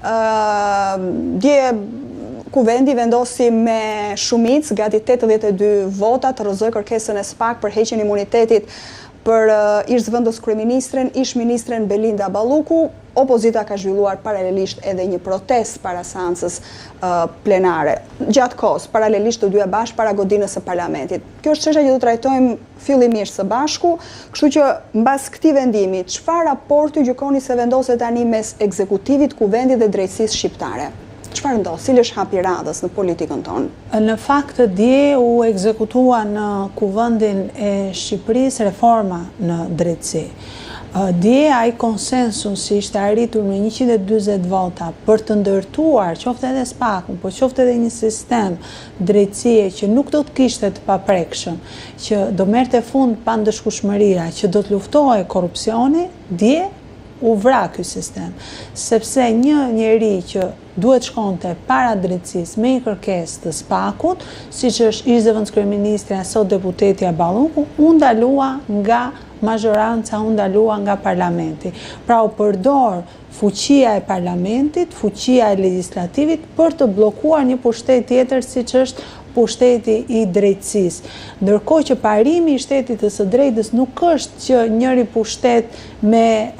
Dje Kuvendi vendosi me shumicë gati 82 vota të rrëzoj kërkesën e SPAK për heqjen e imunitetit për ish-zëvendës kryeministren, ish-ministren Belinda Balluku. Opozita ka zhvilluar paralelisht edhe një protestë para seancës plenare. Gjatë kohës, paralelisht të dyja bashkë para godinës së parlamentit. Kjo është çështja që do trajtojmë fillimisht së bashku, kështu që mbas këtij vendimi, çfarë raporti gjykoni se vendoset tani mes ekzekutivit, Kuvendit dhe drejtësisë shqiptare? Çfarë ndodh? Cili është hapi radhës në politikën tonë? Në fakt dje u ekzekutua në Kuvendin e Shqipërisë reforma në drejtësi. Dje ai konsensus ishte arritur me 140 vota për të ndërtuar qoftë edhe SPAK-un, por qoftë edhe një sistem drejtësie që nuk do të kishte të paprekshëm, që do merrte fund pa ndëshkueshmëria, që do të luftohej korrupsioni, dje u vra ky sistem, sepse një njeri që duhet shkonte para drejtësisë me një kërkesë të SPAK-ut, siç është ish-zëvendës kryeministri sot deputetja Balluku, u ndalua nga mazhoranca, u ndalua nga parlamenti. Pra u përdor fuqia e parlamentit, fuqia e legjislativit për të bllokuar një pushtet tjetër siç është pushteti i drejtësisë. Ndërkohë që parimi i shtetit të së drejtës nuk është që njëri pushtet me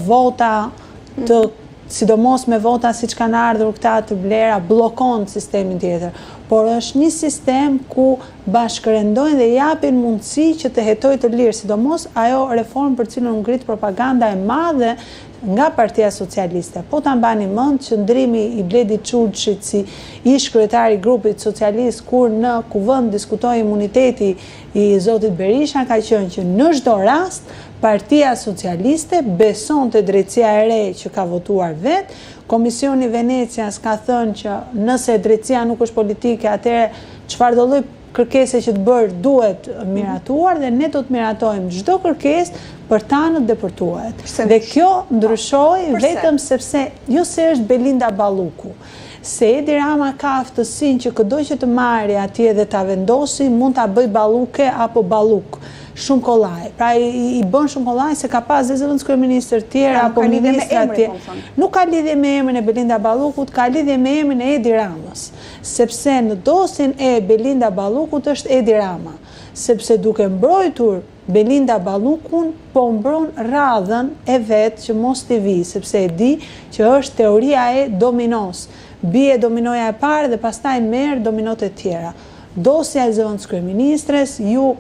vota të sidomos me vota siç kanë ardhur këta të vlera bllokon sistemin tjetër, por është një sistem ku bashkërendojnë dhe japin mundësi që të hetojë të lirë, sidomos ajo reformë për cilën u ngrit propaganda e madhe nga Partia Socialiste. Po ta mbani mend qëndrimi i Bledi Çurçit si ish kryetari i grupit socialist kur në Kuvend diskutoi imuniteti i zotit Berisha, ka qenë që në çdo rast Partia Socialiste beson të drejtësia e re që ka votuar vetë. Komisioni Venecias ka thënë që nëse drejtësia nuk është politike, atëherë çfarë do lloj kërkese që të bërë duhet miratuar dhe ne do të miratojmë çdo kërkesë për ta në deportuar. Dhe kjo ndryshoi vetëm sepse jo se është Belinda Balluku. Se Edi Rama ka aftësinë që çdo që të marrë atje dhe ta vendosi mund ta bëj Balluke apo Balluk. Shumë kollaj. Pra i bën shumë kollaj se ka pas dhe zëvendës kryeministër tjerë apo ministra tjerë. Nuk ka lidhje me emrin e Belinda Ballukut, ka lidhje me emrin e Edi Ramës. Sepse në dosjen e Belinda Ballukut është Edi Rama. Sepse duke mbrojtur Belinda Ballukun, po mbron radhën e vetë që mos t'i vi, sepse e di që është teoria e dominos. Bie dominoja e parë dhe pastaj merr dominot e tjera. Dosja e zëvendës kryeministres, ju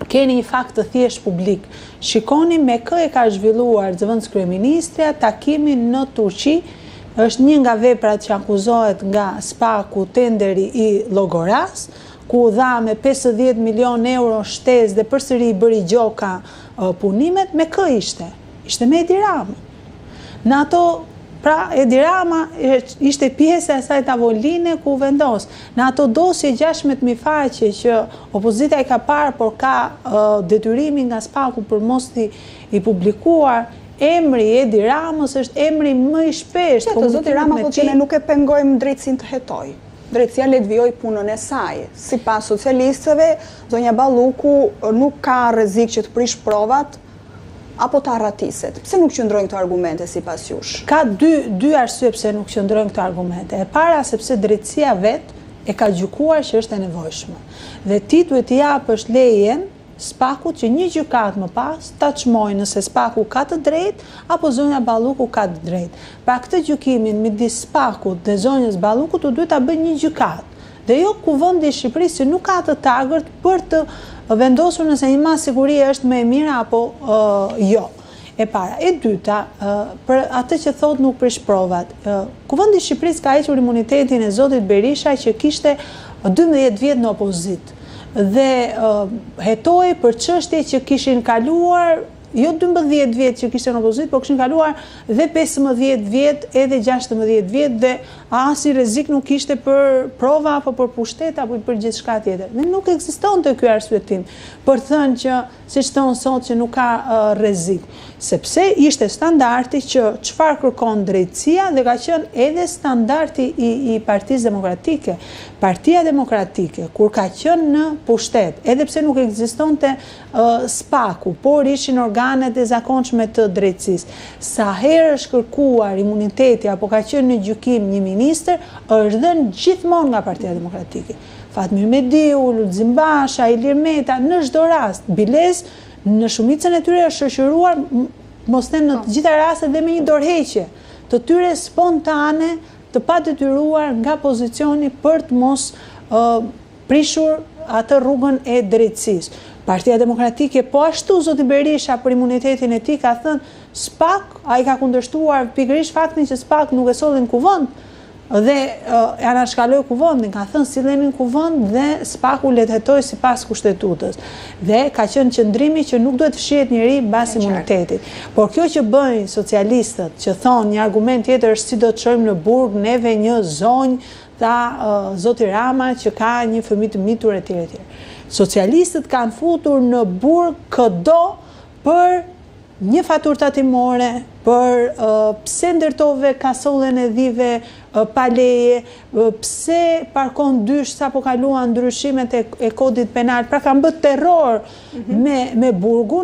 keni një fakt të thjesht publik. Shikoni me kë e ka zhvilluar zëvendës kryeministrja takimin në Turqi. Është një nga veprat që akuzohet nga SPAK-u, tenderi i Llogoras, ku dha me 50 milion euro shtesë dhe përsëri i bëri gjoka punimet. Me kë ishte? Ishte me Edi Rama. Në ato Pra, Edi Rama ishte pjesë e asaj tavoline ku vendos. Në ato dosje 16.000 faqe që opozita i ka parë, por ka detyrimin nga SPAK-u për mos i publikuar, emri Edi Ramës është emri më i shpeshtë. Qëtë, zoti Rama po që ne nuk e pengojmë drejtësinë të hetoj. Drejtësia le të vijojë punën e saj. Sipas socialistëve, zonja Balluku nuk ka rrezik që të prish provat apo të arratiset. Pse nuk qëndrojnë këto argumente sipas jush? Ka dy arsye pse nuk qëndrojnë këto argumente. E para sepse drejtësia vet e ka gjykuar që është e nevojshme. Dhe ti duhet t'i japësh lejen SPAK-ut që një gjykat më pas ta çmojë nëse SPAK-u ka të drejtë apo zonja Balluku ka të drejtë. Pa këtë gjykimin midis SPAK-ut dhe zonjës Ballukut u duhet ta bëjë një gjykat. Dhe jo Kuvendi i Shqipërisë që nuk ka të tagërt për të vendosur nëse një mas sigurie është më e mira apo jo. E para. E dyta, për atë që thot nuk prish provat. Kuvendi i Shqipërisë ka hequr imunitetin e zotit Berisha që kishte 12 vjet në opozit. Dhe hetoi për çështje që kishin kaluar jo 12 vjet që kishte në opozit, por kishin kaluar dhe 15 vjet edhe 16 vjet dhe asnjë rrezik nuk kishte për prova apo për pushtet apo për gjithçka tjetër. Dhe nuk ekzistonte ky arsyetim për thënë që siç thon sot që nuk ka rrezik, sepse ishte standardi që çfarë kërkon drejtësia dhe ka qenë edhe standardi i Partisë Demokratike. Partia Demokratike kur ka qenë në pushtet, edhe pse nuk ekzistonte SPAK-u, por ishin organet e zakonshme të drejtësisë. Sa herë është kërkuar imuniteti apo ka qenë në gjykim një ministër, është dhënë gjithmonë nga Partia Demokratike. Fatmir Mediu, Lulzim Basha, Ilir Meta, në çdo rast, Bilez në shumicën e tyre është shoqëruar, mos them në të gjitha rastet, dhe me një dorëheqje të tyre spontane, të padetyruar nga pozicioni për të mos prishur atë rrugën e drejtësisë. Partia Demokratike po ashtu zoti Berisha për imunitetin e tij ka thënë SPAK, ai ka kundërshtuar pikërisht faktin që SPAK nuk e solli në kuvend dhe anashkaloi kuvendin, ka thënë silleni në kuvend dhe SPAK-u le të hetojë sipas kushtetutës. Dhe ka qenë qëndrimi që nuk duhet fshihet njeri mbas imunitetit. Por kjo që bëjnë socialistët, që thonë një argument tjetër është si do të shojmë në burg neve një zonjë, tha zoti Rama që ka një fëmijë të mitur etj etj. Socialistët kanë futur në burg këdo për një faturë tatimore, për pse ndërtove kasollën e dhive pa leje, pse parkon dysh sapo kaluan ndryshimet e kodit penal, pra kanë bërë terror me burgun.